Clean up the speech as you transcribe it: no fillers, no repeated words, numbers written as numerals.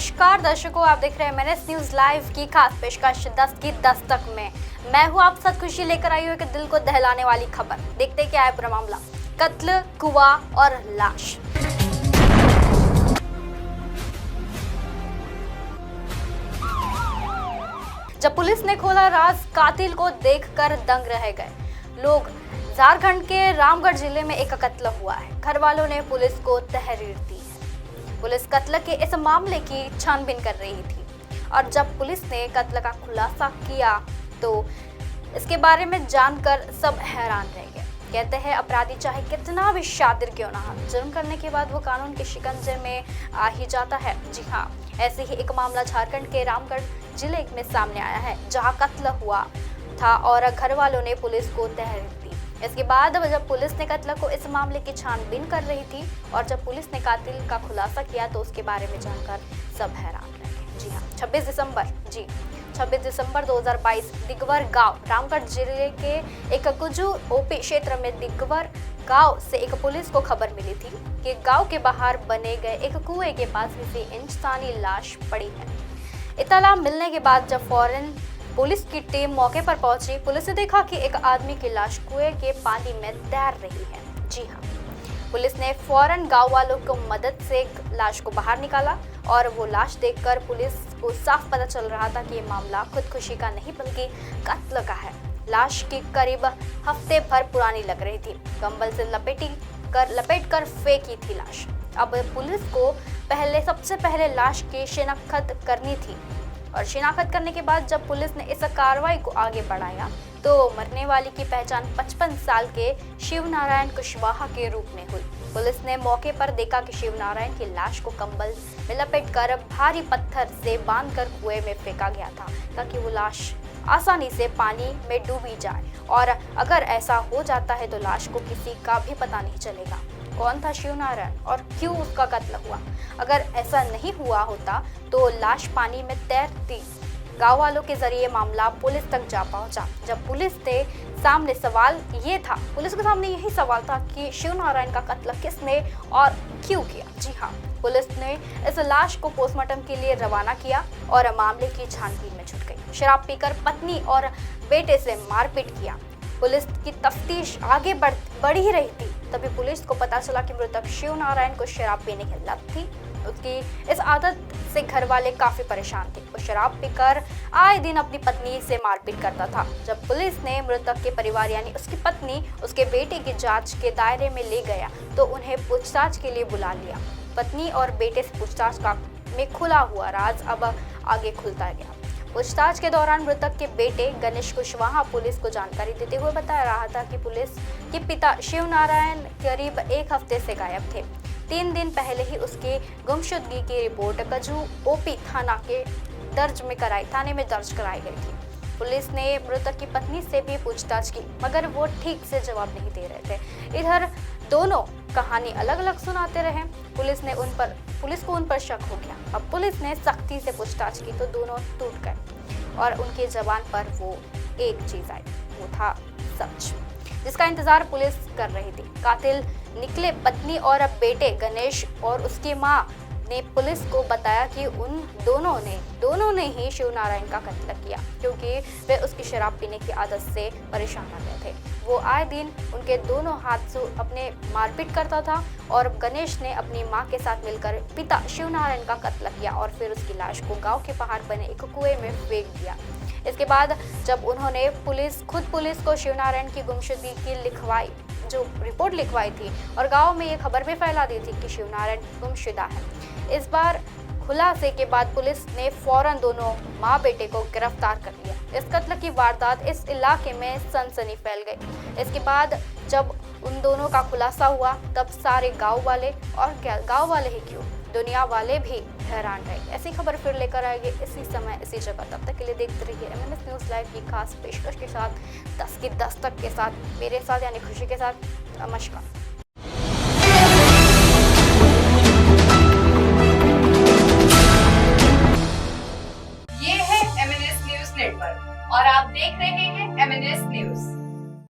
नमस्कार दर्शकों, आप देख रहे हैं एमएनएस न्यूज लाइव की खास पेशकश 10 की दस्तक में। मैं हूं आप साथ खुशी लेकर आई हूं एक दिल को दहलाने वाली खबर। देखते क्या है पूरा मामला। कत्ल, कुआं और लाश। जब पुलिस ने खोला राज, कातिल को देखकर दंग रह गए लोग। झारखंड के रामगढ़ जिले में एक कत्ल हुआ है। घर वालों ने पुलिस को तहरीर दी है। पुलिस कत्ल के इस मामले की छानबीन कर रही थी और जब पुलिस ने कत्ल का खुलासा किया तो इसके बारे में जानकर सब हैरान रह गए। कहते हैं अपराधी चाहे कितना भी शातिर क्यों ना हो, जुर्म करने के बाद वो कानून के शिकंजे में आ ही जाता है। जी हाँ, ऐसे ही एक मामला झारखंड के रामगढ़ जिले में सामने आया है, जहां कत्ल हुआ था और घर वालों ने पुलिस को तहरीर दी। इसके बाद जब पुलिस ने कत्ल को इस मामले की छानबीन कर रही थी और जब पुलिस ने कातिल का खुलासा किया तो उसके बारे में जानकर सब हैरान रह गए। जी हाँ, 26 दिसंबर 2022 दिगवर गांव, रामगढ़ जिले के एक कुजू ओपी क्षेत्र में दिगवर गांव से एक पुलिस को खबर मिली थी कि गांव के बाहर बने गए एक कुएं के पास किसी इंसानी लाश पड़ी है। इत्तला मिलने के बाद जब फौरन पुलिस की टीम मौके पर पहुंची, पुलिस ने देखा कि एक आदमी की लाश कुएं के पानी में तैर रही है। जी हाँ, पुलिस ने फौरन गांव वालों को मदद से लाश को बाहर निकाला और वो लाश देखकर पुलिस को साफ पता चल रहा था कि ये मामला खुदकुशी का नहीं बल्कि कत्ल का है। लाश की करीब हफ्ते भर पुरानी लग रही थी। कंबल से लपेट कर फेंकी थी लाश। अब पुलिस को सबसे पहले लाश की शिनाख्त करनी थी और शिनाख्त करने के बाद जब पुलिस ने इस कार्रवाई को आगे बढ़ाया तो मरने वाली की पहचान 55 साल के शिवनारायण कुशवाहा के रूप में हुई। पुलिस ने मौके पर देखा कि शिवनारायण की लाश को कंबल में लपेटकर भारी पत्थर से बांधकर कुएं में फेंका गया था ताकि वो लाश आसानी से पानी में डूबी जाए और अगर ऐसा हो जाता है तो लाश को किसी का भी पता नहीं चलेगा कौन था शिवनारायण और क्यों उसका कत्ल हुआ। अगर ऐसा नहीं हुआ होता तो लाश पानी में तैरती। गांव वालों के जरिए मामला पुलिस तक जा पहुंचा। जब पुलिस के सामने यही सवाल था कि शिवनारायण का कत्ल किसने और क्यों किया। जी हाँ, पुलिस ने इस लाश को पोस्टमार्टम के लिए रवाना किया और मामले की छानबीन में जुट गई। शराब पीकर पत्नी और बेटे से मारपीट किया। पुलिस की तफ्तीश आगे बढ़ ही रही थी, तभी पुलिस को पता चला कि मृतक शिवनारायण को शराब पीने की लत थी। उसकी इस आदत से घर वाले काफी परेशान थे। वो शराब पीकर आए दिन अपनी पत्नी से मारपीट करता था। जब पुलिस ने मृतक के परिवार यानी उसकी पत्नी, उसके बेटे की जांच के दायरे में ले गया तो उन्हें पूछताछ के लिए बुला लिया। पत्नी और बेटे से पूछताछ में खुला हुआ राज अब आगे खुलता गया। पूछताछ के दौरान मृतक के बेटे गणेश कुशवाहा पुलिस को जानकारी देते हुए बता रहा था कि पुलिस के पिता शिवनारायण करीब एक हफ्ते से गायब थे। 3 दिन पहले ही उसकी गुमशुदगी की रिपोर्ट कजू ओपी थाने में दर्ज कराई गई थी। पुलिस ने मृतक की पत्नी से भी पूछताछ की मगर वो ठीक से जवाब नहीं दे रहे थे। इधर दोनों कहानी अलग अलग सुनाते रहे। पुलिस को उन पर शक हो गया। अब पुलिस ने सख्ती से पूछताछ की तो दोनों टूट गए और उनकी जबान पर वो एक चीज आई, वो था सच, जिसका इंतजार पुलिस कर रही थी। कातिल निकले पत्नी और बेटे गणेश और उसकी मां ने पुलिस को बताया कि उन दोनों ने ही शिवनारायण का कत्ल किया क्योंकि वे उसकी शराब पीने की आदत से परेशान हो गए थे। वो आए दिन उनके दोनों हाथ से अपने मारपीट करता था और गणेश ने अपनी मां के साथ मिलकर पिता शिवनारायण का कत्ल किया और फिर उसकी लाश को गांव के बाहर बने एक कुएं में फेंक दिया। इसके बाद जब उन्होंने पुलिस को शिवनारायण की गुमशुदगी की जो रिपोर्ट लिखवाई थी और गांव में ये खबर भी फैला दी थी कि शिवनारायण गुमशुदा है। इस बार खुलासे के बाद पुलिस ने फौरन दोनों मां बेटे को गिरफ्तार कर लिया। इस कत्ल की वारदात इस इलाके में सनसनी फैल गई। इसके बाद जब उन दोनों का खुलासा हुआ तब सारे गांव वाले ही क्यों, दुनिया वाले भी हैरान रहे। ऐसी खबर फिर लेकर आएंगे इसी समय इसी जगह। तब तक के लिए देखते रहिए एमएनएस न्यूज लाइव की खास पेशकश के साथ 10 की दस्तक के साथ, मेरे साथ यानी खुशी के साथ। नमस्कार। ये है एमएनएस न्यूज नेटवर्क और आप देख रहे हैं एमएनएस न्यूज।